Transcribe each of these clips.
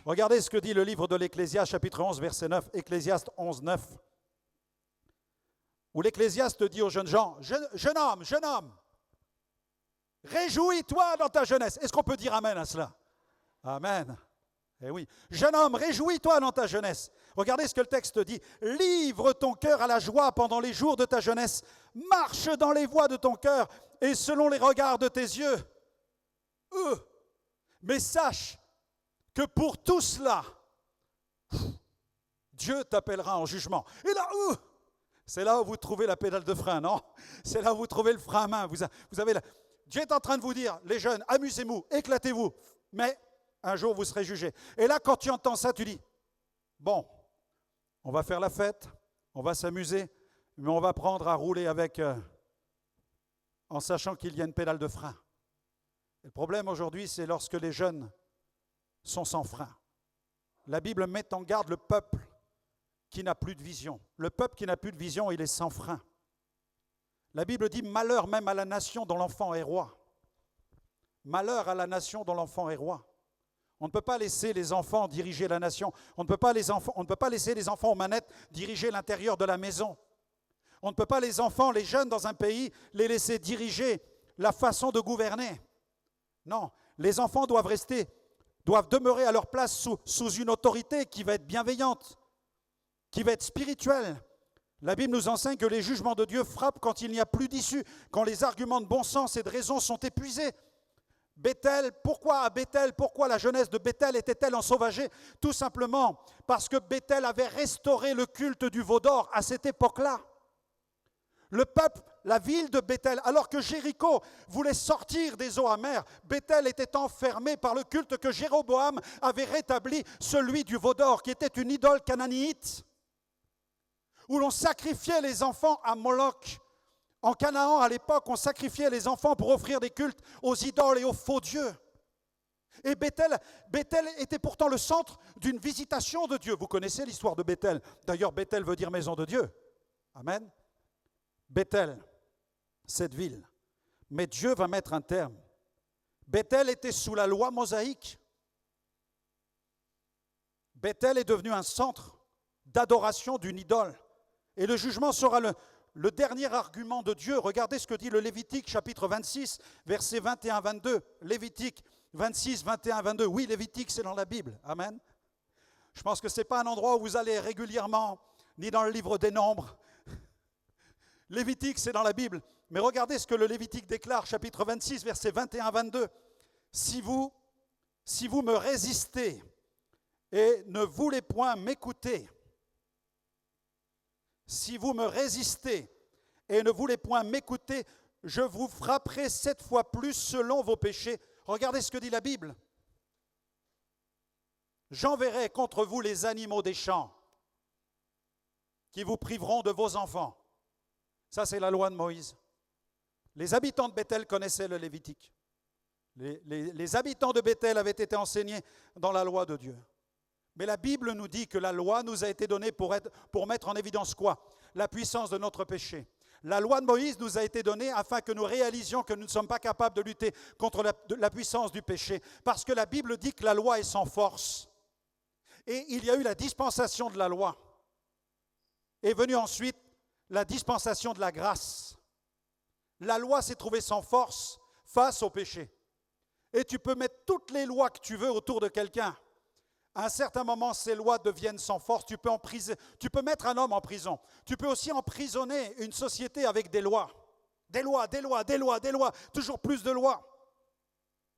Regardez ce que dit le livre de l'Ecclésiaste, chapitre 11, verset 9, Ecclésiaste 11, 9, où l'Ecclésiaste dit aux jeunes gens, jeune homme, réjouis-toi dans ta jeunesse. Est-ce qu'on peut dire amen à cela? Amen. Eh oui. Jeune homme, réjouis-toi dans ta jeunesse. Regardez ce que le texte dit. Livre ton cœur à la joie pendant les jours de ta jeunesse. Marche dans les voies de ton cœur et selon les regards de tes yeux. Mais sache que pour tout cela, Dieu t'appellera en jugement. Et là, c'est là où vous trouvez la pédale de frein, non? C'est là où vous trouvez le frein à main. Vous avez Dieu est en train de vous dire, les jeunes, amusez-vous, éclatez-vous, mais un jour vous serez jugés. Et là, quand tu entends ça, tu dis, bon, on va faire la fête, on va s'amuser, mais on va apprendre à rouler avec, en sachant qu'il y a une pédale de frein. Et le problème aujourd'hui, c'est lorsque les jeunes sont sans frein. La Bible met en garde le peuple qui n'a plus de vision. Le peuple qui n'a plus de vision, il est sans frein. La Bible dit, malheur même à la nation dont l'enfant est roi. Malheur à la nation dont l'enfant est roi. On ne peut pas laisser les enfants diriger la nation. On ne peut pas laisser les enfants aux manettes diriger l'intérieur de la maison. On ne peut pas les jeunes dans un pays, les laisser diriger la façon de gouverner. Non, les enfants doivent demeurer à leur place sous une autorité qui va être bienveillante, qui va être spirituelle. La Bible nous enseigne que les jugements de Dieu frappent quand il n'y a plus d'issue, quand les arguments de bon sens et de raison sont épuisés. Béthel, pourquoi la jeunesse de Béthel était-elle ensauvagée? Tout simplement parce que Béthel avait restauré le culte du veau d'or à cette époque-là. Le peuple, la ville de Béthel, alors que Jéricho voulait sortir des eaux amères, Béthel était enfermé par le culte que Jéroboam avait rétabli, celui du veau d'or, qui était une idole cananéite, où l'on sacrifiait les enfants à Moloch. En Canaan, à l'époque, on sacrifiait les enfants pour offrir des cultes aux idoles et aux faux dieux. Et Béthel était pourtant le centre d'une visitation de Dieu. Vous connaissez l'histoire de Béthel. D'ailleurs, Béthel veut dire maison de Dieu. Amen. Béthel, cette ville. Mais Dieu va mettre un terme. Béthel était sous la loi mosaïque. Béthel est devenu un centre d'adoration d'une idole. Et le jugement sera le dernier argument de Dieu. Regardez ce que dit le Lévitique, chapitre 26, versets 21-22. Lévitique 26, 21-22. Oui, Lévitique, c'est dans la Bible. Amen. Je pense que ce n'est pas un endroit où vous allez régulièrement, ni dans le livre des Nombres. Lévitique, c'est dans la Bible. Mais regardez ce que le Lévitique déclare, chapitre 26, versets 21-22. Si vous me résistez et ne voulez point m'écouter, si vous me résistez et ne voulez point m'écouter, je vous frapperai 7 fois plus selon vos péchés. Regardez ce que dit la Bible. J'enverrai contre vous les animaux des champs qui vous priveront de vos enfants. Ça, c'est la loi de Moïse. Les habitants de Béthel connaissaient le Lévitique. Les habitants de Béthel avaient été enseignés dans la loi de Dieu. Mais la Bible nous dit que la loi nous a été donnée pour mettre en évidence quoi? La puissance de notre péché. La loi de Moïse nous a été donnée afin que nous réalisions que nous ne sommes pas capables de lutter contre la puissance du péché. Parce que la Bible dit que la loi est sans force. Et il y a eu la dispensation de la loi. Est venue ensuite la dispensation de la grâce. La loi s'est trouvée sans force face au péché. Et tu peux mettre toutes les lois que tu veux autour de quelqu'un. À un certain moment, ces lois deviennent sans force. Tu peux mettre un homme en prison. Tu peux aussi emprisonner une société avec des lois. Des lois, toujours plus de lois.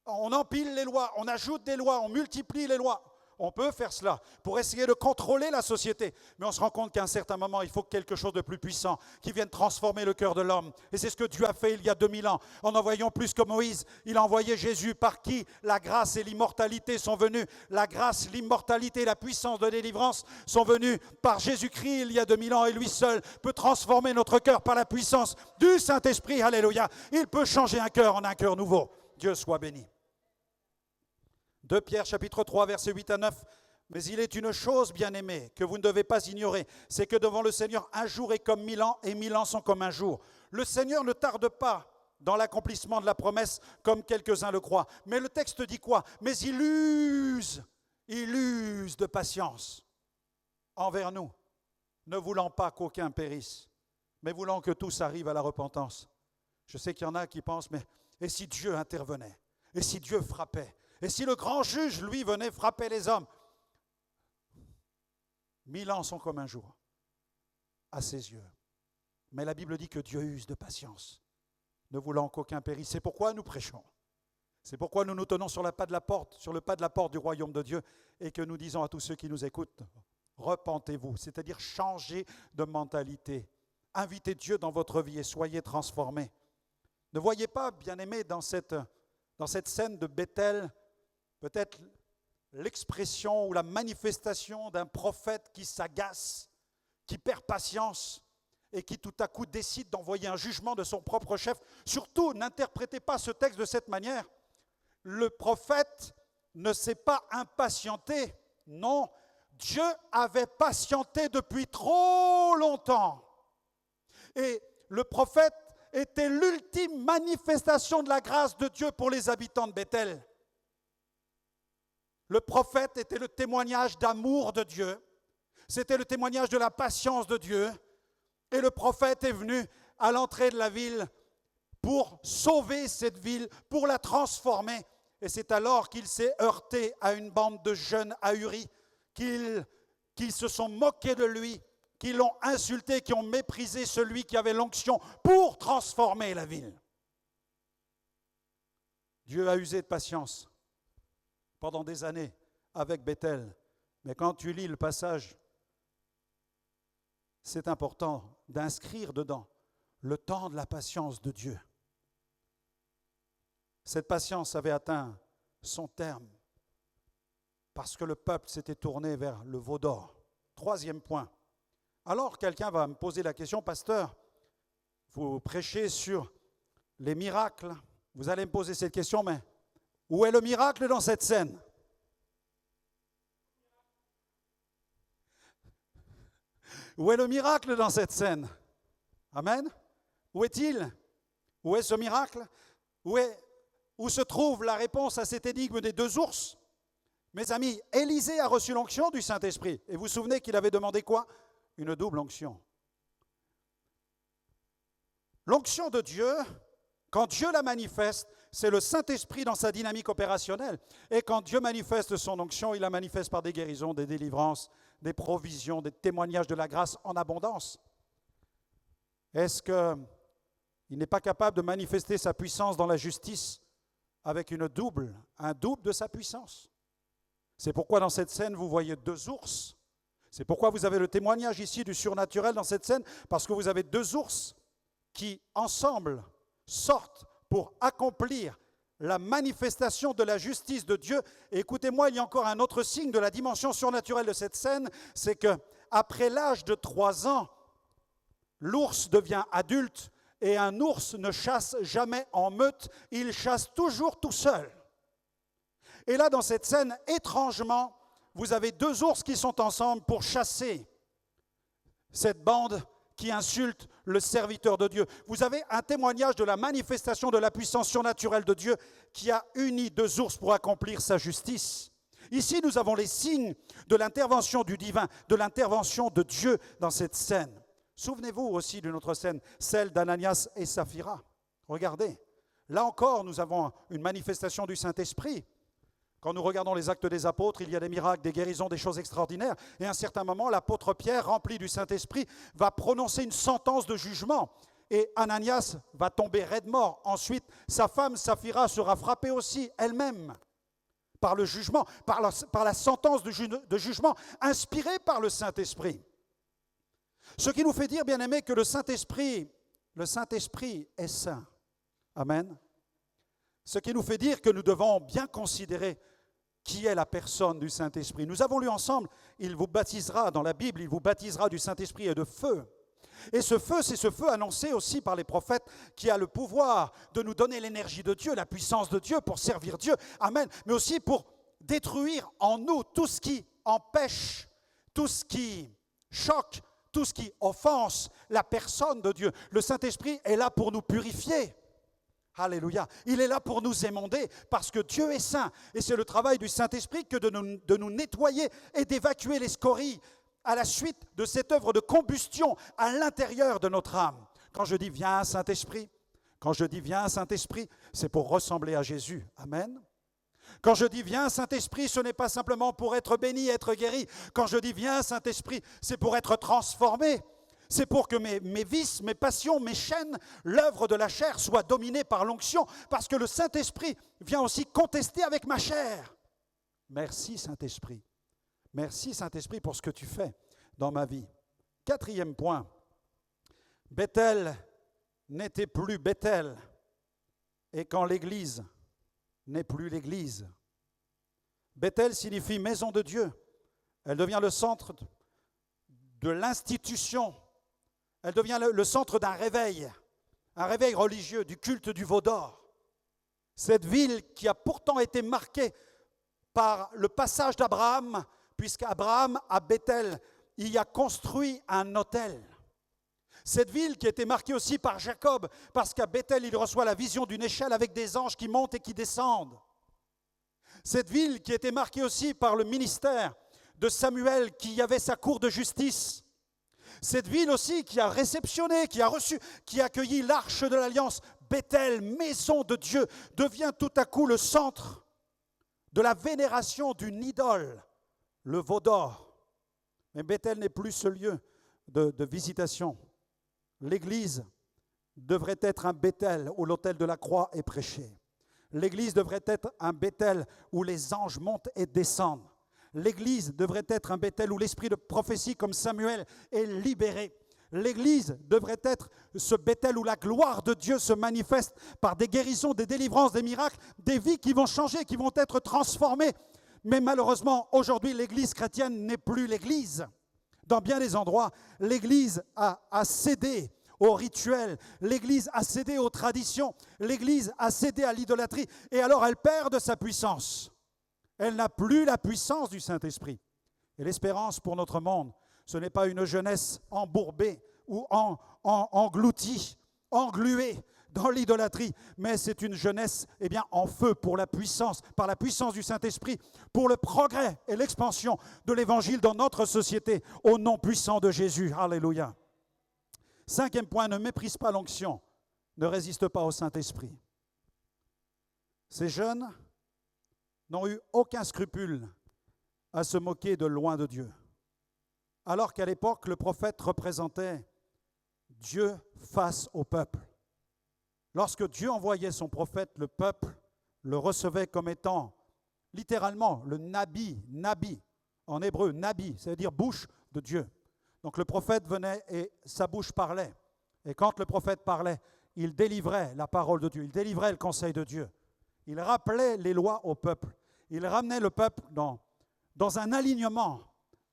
On empile les lois, on ajoute des lois, on multiplie les lois. On peut faire cela pour essayer de contrôler la société. Mais on se rend compte qu'à un certain moment, il faut quelque chose de plus puissant qui vienne transformer le cœur de l'homme. Et c'est ce que Dieu a fait il y a 2000 ans. En envoyant plus que Moïse, il a envoyé Jésus par qui la grâce et l'immortalité sont venues. La grâce, l'immortalité et la puissance de délivrance sont venues par Jésus-Christ il y a 2000 ans. Et lui seul peut transformer notre cœur par la puissance du Saint-Esprit. Alléluia. Il peut changer un cœur en un cœur nouveau. Dieu soit béni. 2 Pierre chapitre 3 versets 8 à 9. Mais il est une chose, bien-aimée, que vous ne devez pas ignorer, c'est que devant le Seigneur, un jour est comme 1000 ans et 1000 ans sont comme un jour. Le Seigneur ne tarde pas dans l'accomplissement de la promesse, comme quelques-uns le croient. Mais le texte dit quoi? Mais il use Il use de patience envers nous, ne voulant pas qu'aucun périsse, mais voulant que tous arrivent à la repentance. Je sais qu'il y en a qui pensent, mais et si Dieu intervenait? Et si Dieu frappait? Et si le grand juge, lui, venait frapper les hommes? 1000 ans sont comme un jour à ses yeux. Mais la Bible dit que Dieu use de patience, ne voulant qu'aucun périsse. C'est pourquoi nous prêchons. C'est pourquoi nous nous tenons sur le pas de la porte du royaume de Dieu et que nous disons à tous ceux qui nous écoutent, repentez-vous, c'est-à-dire changez de mentalité. Invitez Dieu dans votre vie et soyez transformés. Ne voyez pas, bien-aimés, dans cette scène de Bethel, peut-être l'expression ou la manifestation d'un prophète qui s'agace, qui perd patience et qui tout à coup décide d'envoyer un jugement de son propre chef. Surtout, n'interprétez pas ce texte de cette manière. Le prophète ne s'est pas impatienté. Non, Dieu avait patienté depuis trop longtemps. Et le prophète était l'ultime manifestation de la grâce de Dieu pour les habitants de Bethel. Le prophète était le témoignage d'amour de Dieu. C'était le témoignage de la patience de Dieu. Et le prophète est venu à l'entrée de la ville pour sauver cette ville, pour la transformer. Et c'est alors qu'il s'est heurté à une bande de jeunes ahuris, qu'ils se sont moqués de lui, qui l'ont insulté, qui ont méprisé celui qui avait l'onction pour transformer la ville. Dieu a usé de patience pendant des années avec Bethel. Mais quand tu lis le passage, c'est important d'inscrire dedans le temps de la patience de Dieu. Cette patience avait atteint son terme parce que le peuple s'était tourné vers le veau d'or. Troisième point. Alors quelqu'un va me poser la question, pasteur, vous prêchez sur les miracles. Vous allez me poser cette question, mais où est le miracle dans cette scène? Où est le miracle dans cette scène? Amen. Où est-il? Où est ce miracle? Où se trouve la réponse à cette énigme des deux ours? Mes amis, Élisée a reçu l'onction du Saint-Esprit. Et vous vous souvenez qu'il avait demandé quoi? Une double onction. L'onction de Dieu, quand Dieu la manifeste, c'est le Saint-Esprit dans sa dynamique opérationnelle. Et quand Dieu manifeste son onction, il la manifeste par des guérisons, des délivrances, des provisions, des témoignages de la grâce en abondance. Est-ce qu'il n'est pas capable de manifester sa puissance dans la justice avec un double de sa puissance? C'est pourquoi dans cette scène, vous voyez deux ours. C'est pourquoi vous avez le témoignage ici du surnaturel dans cette scène, parce que vous avez deux ours qui, ensemble, sortent pour accomplir la manifestation de la justice de Dieu. Et écoutez-moi, il y a encore un autre signe de la dimension surnaturelle de cette scène, c'est qu'après l'âge de 3 ans, l'ours devient adulte et un ours ne chasse jamais en meute, il chasse toujours tout seul. Et là, dans cette scène, étrangement, vous avez deux ours qui sont ensemble pour chasser cette bande qui insulte le serviteur de Dieu. Vous avez un témoignage de la manifestation de la puissance surnaturelle de Dieu qui a uni deux ours pour accomplir sa justice. Ici, nous avons les signes de l'intervention du divin, de l'intervention de Dieu dans cette scène. Souvenez-vous aussi d'une autre scène, celle d'Ananias et Saphira. Regardez, là encore, nous avons une manifestation du Saint-Esprit. Quand nous regardons les actes des apôtres, il y a des miracles, des guérisons, des choses extraordinaires. Et à un certain moment, l'apôtre Pierre, rempli du Saint-Esprit, va prononcer une sentence de jugement. Et Ananias va tomber raide mort. Ensuite, sa femme Saphira sera frappée aussi elle-même par le jugement, par la sentence de jugement inspirée par le Saint-Esprit. Ce qui nous fait dire, bien aimés, que le Saint-Esprit est saint. Amen. Ce qui nous fait dire que nous devons bien considérer qui est la personne du Saint-Esprit. Nous avons lu ensemble, il vous baptisera, dans la Bible, il vous baptisera du Saint-Esprit et de feu. Et ce feu, c'est ce feu annoncé aussi par les prophètes qui a le pouvoir de nous donner l'énergie de Dieu, la puissance de Dieu pour servir Dieu. Amen. Mais aussi pour détruire en nous tout ce qui empêche, tout ce qui choque, tout ce qui offense la personne de Dieu. Le Saint-Esprit est là pour nous purifier. Alléluia. Il est là pour nous émonder parce que Dieu est saint. Et c'est le travail du Saint-Esprit que de nous nettoyer et d'évacuer les scories à la suite de cette œuvre de combustion à l'intérieur de notre âme. Quand je dis viens Saint-Esprit, c'est pour ressembler à Jésus. Amen. Quand je dis viens Saint-Esprit, ce n'est pas simplement pour être béni, être guéri. Quand je dis viens Saint-Esprit, c'est pour être transformé. C'est pour que mes vices, mes passions, mes chaînes, l'œuvre de la chair soient dominées par l'onction, parce que le Saint-Esprit vient aussi contester avec ma chair. Merci Saint-Esprit. Merci Saint-Esprit pour ce que tu fais dans ma vie. 4e point, Bethel n'était plus Bethel, et quand l'Église n'est plus l'Église. Bethel signifie maison de Dieu. Elle devient le centre de l'institution. Elle devient le centre d'un réveil, un réveil religieux, du culte du veau d'or. Cette ville qui a pourtant été marquée par le passage d'Abraham, puisqu'Abraham, à Bethel, y a construit un autel. Cette ville qui a été marquée aussi par Jacob, parce qu'à Bethel, il reçoit la vision d'une échelle avec des anges qui montent et qui descendent. Cette ville qui a été marquée aussi par le ministère de Samuel, qui y avait sa cour de justice. Cette ville aussi qui a réceptionné, qui a reçu, qui a accueilli l'arche de l'Alliance, Bethel, maison de Dieu, devient tout à coup le centre de la vénération d'une idole, le veau d'or. Mais Bethel n'est plus ce lieu de visitation. L'Église devrait être un Bethel où l'autel de la croix est prêché. L'Église devrait être un Bethel où les anges montent et descendent. L'Église devrait être un Bethel où l'esprit de prophétie comme Samuel est libéré. L'Église devrait être ce Bethel où la gloire de Dieu se manifeste par des guérisons, des délivrances, des miracles, des vies qui vont changer, qui vont être transformées. Mais malheureusement, aujourd'hui, l'Église chrétienne n'est plus l'Église. Dans bien des endroits, l'Église a cédé aux rituels, l'Église a cédé aux traditions, l'Église a cédé à l'idolâtrie, et alors elle perd de sa puissance. Elle n'a plus la puissance du Saint-Esprit. Et l'espérance pour notre monde, ce n'est pas une jeunesse embourbée ou engloutie, engluée dans l'idolâtrie, mais c'est une jeunesse en feu pour la puissance, par la puissance du Saint-Esprit, pour le progrès et l'expansion de l'Évangile dans notre société, au nom puissant de Jésus. Alléluia. 5e point, ne méprise pas l'onction, ne résiste pas au Saint-Esprit. Ces jeunes n'ont eu aucun scrupule à se moquer de loin de Dieu. Alors qu'à l'époque, le prophète représentait Dieu face au peuple. Lorsque Dieu envoyait son prophète, le peuple le recevait comme étant littéralement le nabi, en hébreu, nabi, ça veut dire bouche de Dieu. Donc le prophète venait et sa bouche parlait. Et quand le prophète parlait, il délivrait la parole de Dieu, il délivrait le conseil de Dieu. Il rappelait les lois au peuple. Il ramenait le peuple dans un alignement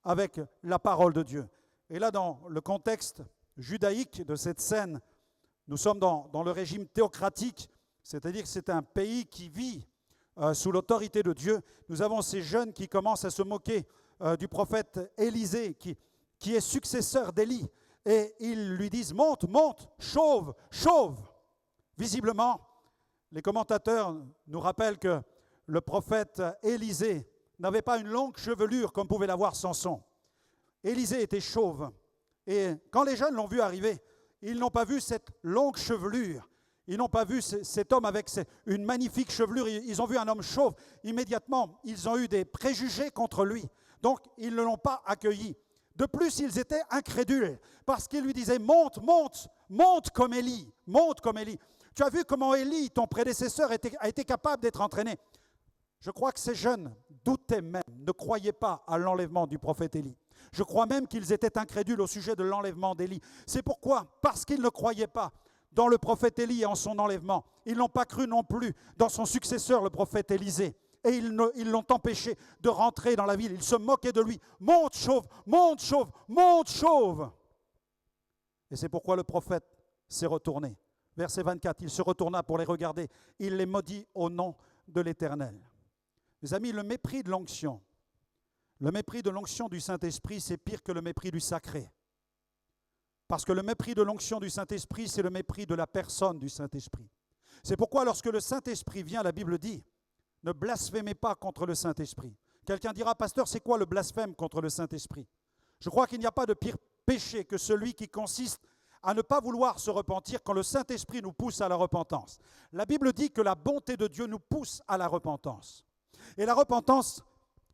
avec la parole de Dieu. Et là, dans le contexte judaïque de cette scène, nous sommes dans le régime théocratique, c'est-à-dire que c'est un pays qui vit sous l'autorité de Dieu. Nous avons ces jeunes qui commencent à se moquer du prophète Élisée, qui est successeur d'Élie. Et ils lui disent « Monte, monte, chauve, chauve ». Visiblement, les commentateurs nous rappellent que le prophète Élisée n'avait pas une longue chevelure comme pouvait l'avoir Samson. Élisée était chauve. Et quand les jeunes l'ont vu arriver, ils n'ont pas vu cette longue chevelure. Ils n'ont pas vu cet homme avec une magnifique chevelure. Ils ont vu un homme chauve. Immédiatement, ils ont eu des préjugés contre lui. Donc, ils ne l'ont pas accueilli. De plus, ils étaient incrédules parce qu'ils lui disaient « Monte, monte, monte comme Élie, monte comme Élie ». Tu as vu comment Élie, ton prédécesseur, a été capable d'être entraîné. Je crois que ces jeunes doutaient même, ne croyaient pas à l'enlèvement du prophète Élie. Je crois même qu'ils étaient incrédules au sujet de l'enlèvement d'Élie. C'est pourquoi, parce qu'ils ne croyaient pas dans le prophète Élie et en son enlèvement, ils n'ont pas cru non plus dans son successeur, le prophète Élisée. Et ils l'ont empêché de rentrer dans la ville. Ils se moquaient de lui. « Monte, chauve, monte, chauve, monte, chauve !» Et c'est pourquoi le prophète s'est retourné. Verset 24, il se retourna pour les regarder. Il les maudit au nom de l'Éternel. Mes amis, le mépris de l'onction du Saint-Esprit, c'est pire que le mépris du sacré. Parce que le mépris de l'onction du Saint-Esprit, c'est le mépris de la personne du Saint-Esprit. C'est pourquoi lorsque le Saint-Esprit vient, la Bible dit, ne blasphémez pas contre le Saint-Esprit. Quelqu'un dira, pasteur, c'est quoi le blasphème contre le Saint-Esprit? Je crois qu'il n'y a pas de pire péché que celui qui consiste à ne pas vouloir se repentir quand le Saint-Esprit nous pousse à la repentance. La Bible dit que la bonté de Dieu nous pousse à la repentance. Et la repentance,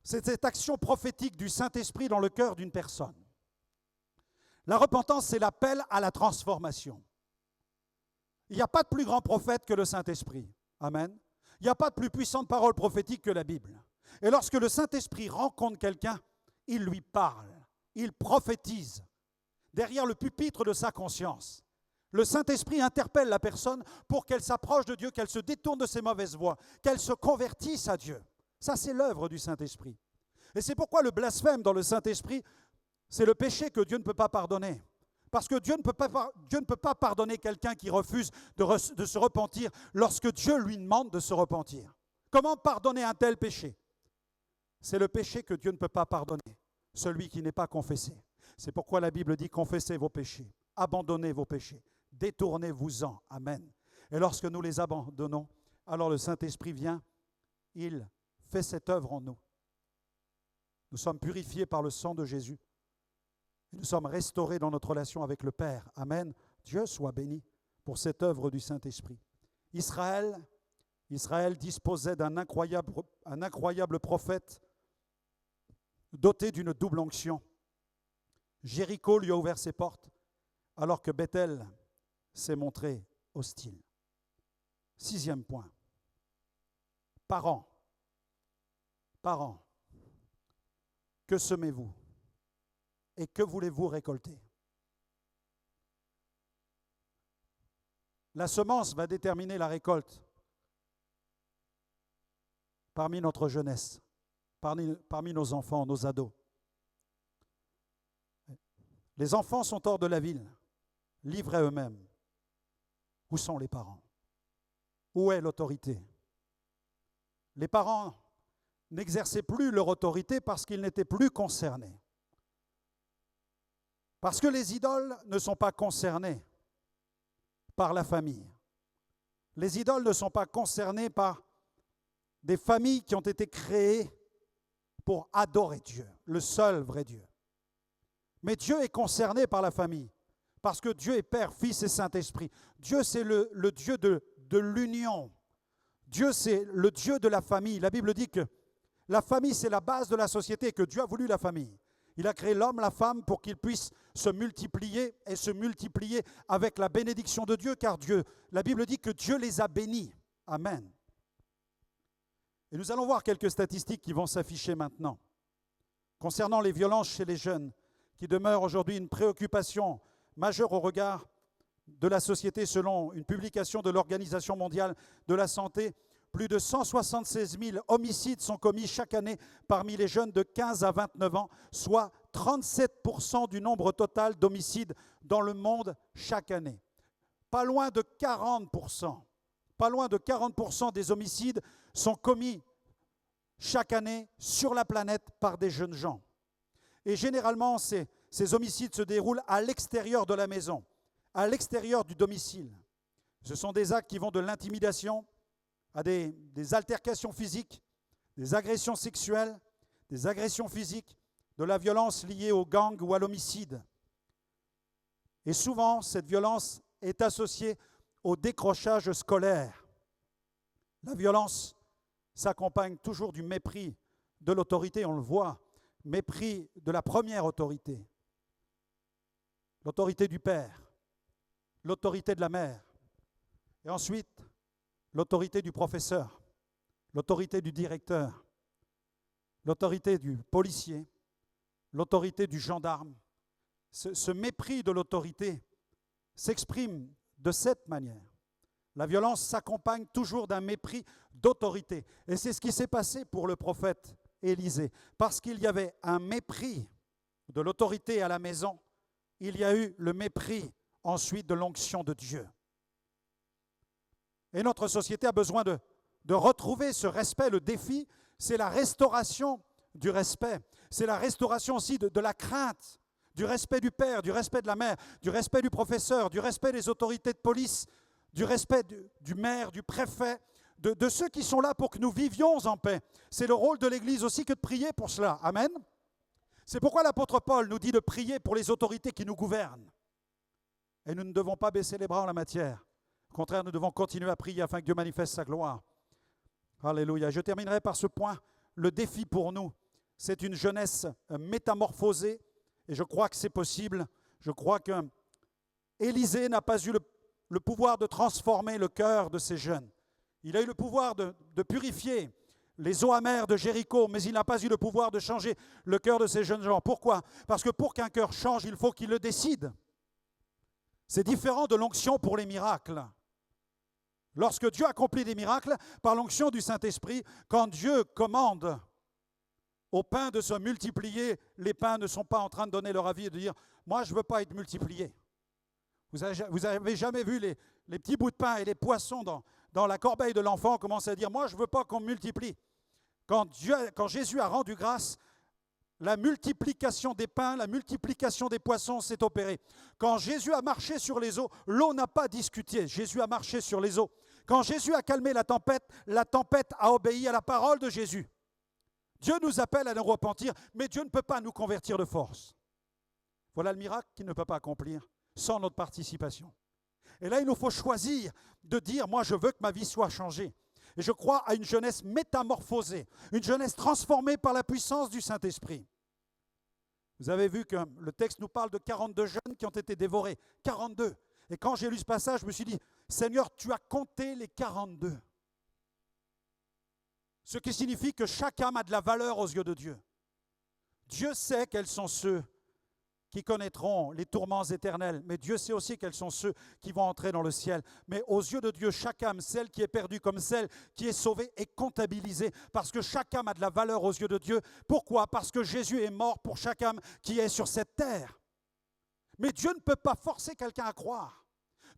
c'est cette action prophétique du Saint-Esprit dans le cœur d'une personne. La repentance, c'est l'appel à la transformation. Il n'y a pas de plus grand prophète que le Saint-Esprit. Amen. Il n'y a pas de plus puissante parole prophétique que la Bible. Et lorsque le Saint-Esprit rencontre quelqu'un, il lui parle, il prophétise derrière le pupitre de sa conscience. Le Saint-Esprit interpelle la personne pour qu'elle s'approche de Dieu, qu'elle se détourne de ses mauvaises voies, qu'elle se convertisse à Dieu. Ça, c'est l'œuvre du Saint-Esprit. Et c'est pourquoi le blasphème dans le Saint-Esprit, c'est le péché que Dieu ne peut pas pardonner. Parce que Dieu ne peut pas pardonner quelqu'un qui refuse de se repentir lorsque Dieu lui demande de se repentir. Comment pardonner un tel péché? C'est le péché que Dieu ne peut pas pardonner, celui qui n'est pas confessé. C'est pourquoi la Bible dit confessez vos péchés, abandonnez vos péchés, détournez-vous-en. Amen. Et lorsque nous les abandonnons, alors le Saint-Esprit vient, il fait cette œuvre en nous. Nous sommes purifiés par le sang de Jésus. Et nous sommes restaurés dans notre relation avec le Père. Amen. Dieu soit béni pour cette œuvre du Saint-Esprit. Israël disposait d'un incroyable prophète doté d'une double onction. Jéricho lui a ouvert ses portes, alors que Bethel s'est montré hostile. 6e point. Parents, que semez-vous et que voulez-vous récolter? La semence va déterminer la récolte parmi notre jeunesse, parmi nos enfants, nos ados. Les enfants sont hors de la ville, livrés à eux-mêmes. Où sont les parents? Où est l'autorité? Les parents n'exerçaient plus leur autorité parce qu'ils n'étaient plus concernés. Parce que les idoles ne sont pas concernées par la famille. Les idoles ne sont pas concernées par des familles qui ont été créées pour adorer Dieu, le seul vrai Dieu. Mais Dieu est concerné par la famille, parce que Dieu est Père, Fils et Saint-Esprit. Dieu, c'est le Dieu de l'union. Dieu, c'est le Dieu de la famille. La Bible dit que la famille, c'est la base de la société et que Dieu a voulu la famille. Il a créé l'homme, la femme, pour qu'ils puissent se multiplier et se multiplier avec la bénédiction de Dieu, car Dieu, la Bible dit que Dieu les a bénis. Amen. Et nous allons voir quelques statistiques qui vont s'afficher maintenant. Concernant les violences chez les jeunes, qui demeurent aujourd'hui une préoccupation majeure au regard de la société selon une publication de l'Organisation mondiale de la santé, plus de 176 000 homicides sont commis chaque année parmi les jeunes de 15 à 29 ans, soit 37% du nombre total d'homicides dans le monde chaque année. Pas loin de 40% des homicides sont commis chaque année sur la planète par des jeunes gens. Et généralement, ces homicides se déroulent à l'extérieur de la maison, à l'extérieur du domicile. Ce sont des actes qui vont de l'intimidation à des altercations physiques, des agressions sexuelles, des agressions physiques, de la violence liée au gang ou à l'homicide. Et souvent, cette violence est associée au décrochage scolaire. La violence s'accompagne toujours du mépris de l'autorité, on le voit, mépris de la première autorité, l'autorité du père, l'autorité de la mère, et ensuite l'autorité du professeur, l'autorité du directeur, l'autorité du policier, l'autorité du gendarme. Ce mépris de l'autorité s'exprime de cette manière. La violence s'accompagne toujours d'un mépris d'autorité. Et c'est ce qui s'est passé pour le prophète Élisée. Parce qu'il y avait un mépris de l'autorité à la maison, il y a eu le mépris ensuite de l'onction de Dieu. Et notre société a besoin de retrouver ce respect. Le défi, c'est la restauration du respect. C'est la restauration aussi de la crainte, du respect du père, du respect de la mère, du respect du professeur, du respect des autorités de police, du respect du maire, du préfet, de ceux qui sont là pour que nous vivions en paix. C'est le rôle de l'Église aussi que de prier pour cela. Amen. C'est pourquoi l'apôtre Paul nous dit de prier pour les autorités qui nous gouvernent. Et nous ne devons pas baisser les bras en la matière. Au contraire, nous devons continuer à prier afin que Dieu manifeste sa gloire. Alléluia. Je terminerai par ce point. Le défi pour nous, c'est une jeunesse métamorphosée. Et je crois que c'est possible. Je crois qu'Élisée n'a pas eu le pouvoir de transformer le cœur de ces jeunes. Il a eu le pouvoir de purifier les eaux amères de Jéricho, mais il n'a pas eu le pouvoir de changer le cœur de ces jeunes gens. Pourquoi? Parce que pour qu'un cœur change, il faut qu'il le décide. C'est différent de l'onction pour les miracles. Lorsque Dieu accomplit des miracles, par l'onction du Saint-Esprit, quand Dieu commande aux pains de se multiplier, les pains ne sont pas en train de donner leur avis et de dire « moi je ne veux pas être multiplié ». Vous avez jamais vu les petits bouts de pain et les poissons dans la corbeille de l'enfant commencer à dire « moi je ne veux pas qu'on me multiplie ». Quand Jésus a rendu grâce, la multiplication des pains, la multiplication des poissons s'est opérée. Quand Jésus a marché sur les eaux, l'eau n'a pas discuté. Jésus a marché sur les eaux. Quand Jésus a calmé la tempête a obéi à la parole de Jésus. Dieu nous appelle à nous repentir, mais Dieu ne peut pas nous convertir de force. Voilà le miracle qu'il ne peut pas accomplir sans notre participation. Et là, il nous faut choisir de dire, moi je veux que ma vie soit changée. Et je crois à une jeunesse métamorphosée, une jeunesse transformée par la puissance du Saint-Esprit. Vous avez vu que le texte nous parle de 42 jeunes qui ont été dévorés. 42. Et quand j'ai lu ce passage, je me suis dit, Seigneur, tu as compté les 42. Ce qui signifie que chaque âme a de la valeur aux yeux de Dieu. Dieu sait quels sont ceux qui connaîtront les tourments éternels, mais Dieu sait aussi quels sont ceux qui vont entrer dans le ciel. Mais aux yeux de Dieu, chaque âme, celle qui est perdue comme celle qui est sauvée, est comptabilisée, parce que chaque âme a de la valeur aux yeux de Dieu. Pourquoi? Parce que Jésus est mort pour chaque âme qui est sur cette terre. Mais Dieu ne peut pas forcer quelqu'un à croire.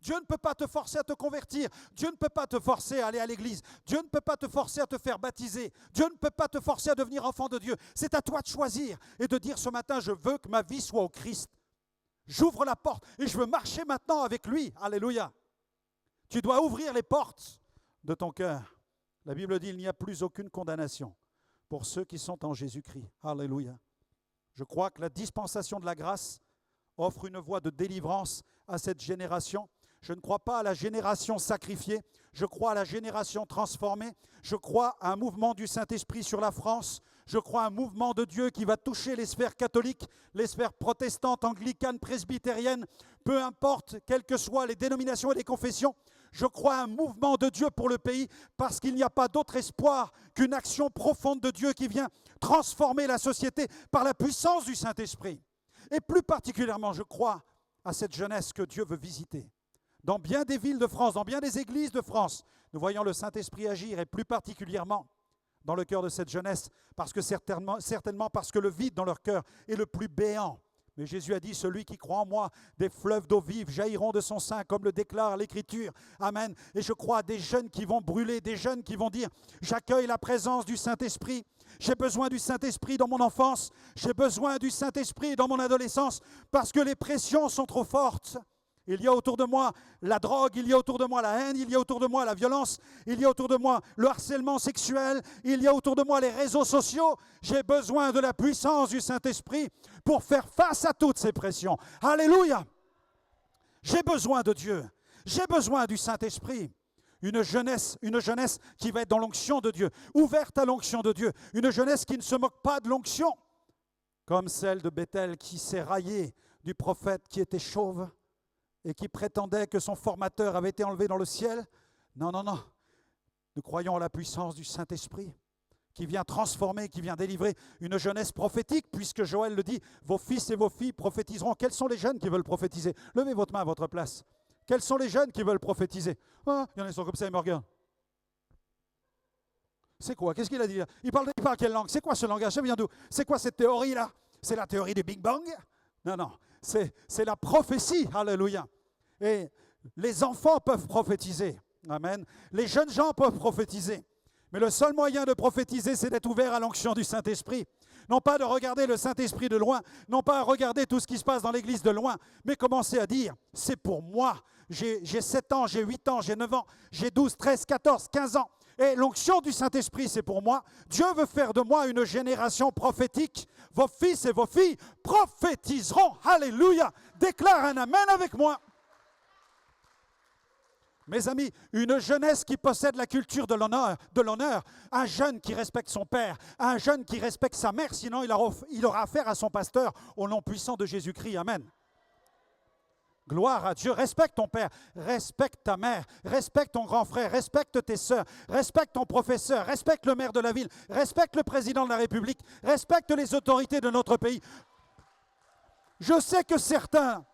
Dieu ne peut pas te forcer à te convertir. Dieu ne peut pas te forcer à aller à l'église. Dieu ne peut pas te forcer à te faire baptiser. Dieu ne peut pas te forcer à devenir enfant de Dieu. C'est à toi de choisir et de dire ce matin, je veux que ma vie soit au Christ. J'ouvre la porte et je veux marcher maintenant avec lui. Alléluia. Tu dois ouvrir les portes de ton cœur. La Bible dit, il n'y a plus aucune condamnation pour ceux qui sont en Jésus-Christ. Alléluia. Je crois que la dispensation de la grâce offre une voie de délivrance à cette génération. Je ne crois pas à la génération sacrifiée, je crois à la génération transformée, je crois à un mouvement du Saint-Esprit sur la France, je crois à un mouvement de Dieu qui va toucher les sphères catholiques, les sphères protestantes, anglicanes, presbytériennes, peu importe, quelles que soient les dénominations et les confessions, je crois à un mouvement de Dieu pour le pays parce qu'il n'y a pas d'autre espoir qu'une action profonde de Dieu qui vient transformer la société par la puissance du Saint-Esprit. Et plus particulièrement, je crois à cette jeunesse que Dieu veut visiter. Dans bien des villes de France, dans bien des églises de France, nous voyons le Saint-Esprit agir, et plus particulièrement dans le cœur de cette jeunesse, parce que certainement parce que le vide dans leur cœur est le plus béant. Mais Jésus a dit, celui qui croit en moi, des fleuves d'eau vive jailliront de son sein, comme le déclare l'Écriture. Amen. Et je crois à des jeunes qui vont brûler, des jeunes qui vont dire, j'accueille la présence du Saint-Esprit. J'ai besoin du Saint-Esprit dans mon enfance, j'ai besoin du Saint-Esprit dans mon adolescence, parce que les pressions sont trop fortes. Il y a autour de moi la drogue, il y a autour de moi la haine, il y a autour de moi la violence, il y a autour de moi le harcèlement sexuel, il y a autour de moi les réseaux sociaux. J'ai besoin de la puissance du Saint-Esprit pour faire face à toutes ces pressions. Alléluia! J'ai besoin de Dieu, j'ai besoin du Saint-Esprit. Une jeunesse qui va être dans l'onction de Dieu, ouverte à l'onction de Dieu. Une jeunesse qui ne se moque pas de l'onction, comme celle de Bethel qui s'est raillée du prophète qui était chauve et qui prétendait que son formateur avait été enlevé dans le ciel. Non, non, non. Nous croyons à la puissance du Saint-Esprit qui vient transformer, qui vient délivrer une jeunesse prophétique, puisque Joël le dit, vos fils et vos filles prophétiseront. Quels sont les jeunes qui veulent prophétiser? Levez votre main à votre place. Quels sont les jeunes qui veulent prophétiser? Ah, il y en a qui sont comme ça, ils me regardent. C'est quoi? Qu'est-ce qu'il a dit là? Il parle quelle langue? C'est quoi ce langage? Ça vient d'où? C'est quoi cette théorie-là? C'est la théorie du Big Bang? Non, non. C'est la prophétie. Alléluia. Et les enfants peuvent prophétiser. Amen. Les jeunes gens peuvent prophétiser. Mais le seul moyen de prophétiser, c'est d'être ouvert à l'onction du Saint-Esprit. Non pas de regarder le Saint-Esprit de loin, non pas à regarder tout ce qui se passe dans l'Église de loin, mais commencer à dire, c'est pour moi. J'ai 7 ans, j'ai 8 ans, j'ai 9 ans, j'ai 12, 13, 14, 15 ans. Et l'onction du Saint-Esprit, c'est pour moi. Dieu veut faire de moi une génération prophétique. Vos fils et vos filles prophétiseront. Alléluia. Déclare un amen avec moi. Mes amis, une jeunesse qui possède la culture de l'honneur, un jeune qui respecte son père, un jeune qui respecte sa mère, sinon il aura affaire à son pasteur au nom puissant de Jésus-Christ. Amen. Gloire à Dieu. Respecte ton père, respecte ta mère, respecte ton grand frère, respecte tes sœurs, respecte ton professeur, respecte le maire de la ville, respecte le président de la République, respecte les autorités de notre pays. Je sais que certains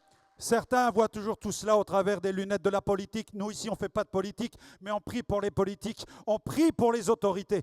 voient toujours tout cela au travers des lunettes de la politique. Nous, ici, on ne fait pas de politique, mais on prie pour les politiques, on prie pour les autorités.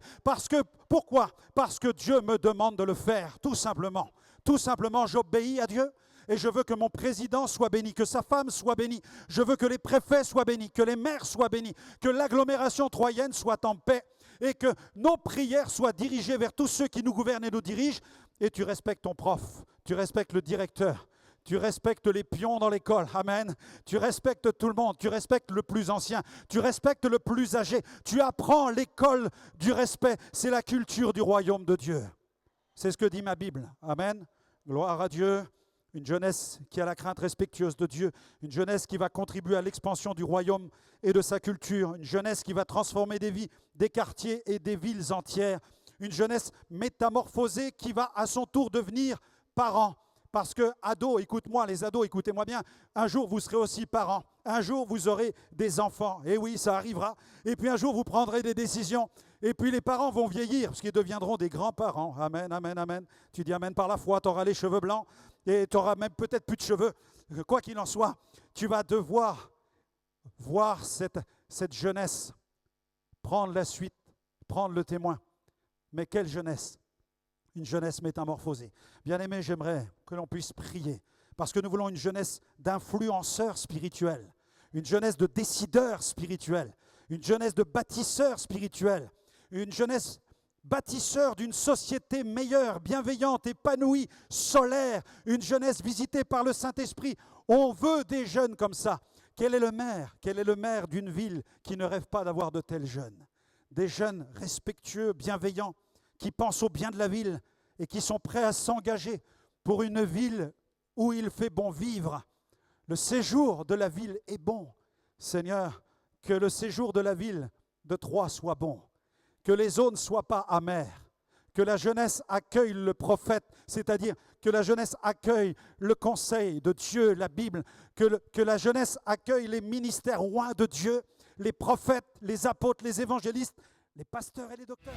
Pourquoi ? Parce que Dieu me demande de le faire, tout simplement. Tout simplement, j'obéis à Dieu. Et je veux que mon président soit béni, que sa femme soit bénie. Je veux que les préfets soient bénis, que les maires soient bénis, que l'agglomération troyenne soit en paix et que nos prières soient dirigées vers tous ceux qui nous gouvernent et nous dirigent. Et tu respectes ton prof, tu respectes le directeur, tu respectes les pions dans l'école. Amen. Tu respectes tout le monde, tu respectes le plus ancien, tu respectes le plus âgé. Tu apprends l'école du respect. C'est la culture du royaume de Dieu. C'est ce que dit ma Bible. Amen. Gloire à Dieu. Une jeunesse qui a la crainte respectueuse de Dieu, une jeunesse qui va contribuer à l'expansion du royaume et de sa culture, une jeunesse qui va transformer des vies, des quartiers et des villes entières, une jeunesse métamorphosée qui va à son tour devenir parent. Parce que, ados, écoute-moi, les ados, écoutez-moi bien, un jour vous serez aussi parents, un jour vous aurez des enfants, et oui, ça arrivera, et puis un jour vous prendrez des décisions, et puis les parents vont vieillir, parce qu'ils deviendront des grands-parents. Amen, amen, amen. Tu dis amen par la foi, tu auras les cheveux blancs, et tu n'auras même peut-être plus de cheveux. Quoi qu'il en soit, tu vas devoir voir cette jeunesse prendre la suite, prendre le témoin. Mais quelle jeunesse! Une jeunesse métamorphosée. Bien-aimés, j'aimerais que l'on puisse prier, parce que nous voulons une jeunesse d'influenceurs spirituels, une jeunesse de décideurs spirituels, une jeunesse de bâtisseurs spirituels, une jeunesse bâtisseur d'une société meilleure, bienveillante, épanouie, solaire, une jeunesse visitée par le Saint-Esprit. On veut des jeunes comme ça. Quel est le maire? Quel est le maire d'une ville qui ne rêve pas d'avoir de tels jeunes? Des jeunes respectueux, bienveillants, qui pensent au bien de la ville et qui sont prêts à s'engager pour une ville où il fait bon vivre. Le séjour de la ville est bon. Seigneur, que le séjour de la ville de Troyes soit bon. Que les eaux ne soient pas amères. Que la jeunesse accueille le prophète, c'est-à-dire que la jeunesse accueille le conseil de Dieu, la Bible. Que la jeunesse accueille les ministères rois de Dieu, les prophètes, les apôtres, les évangélistes, les pasteurs et les docteurs.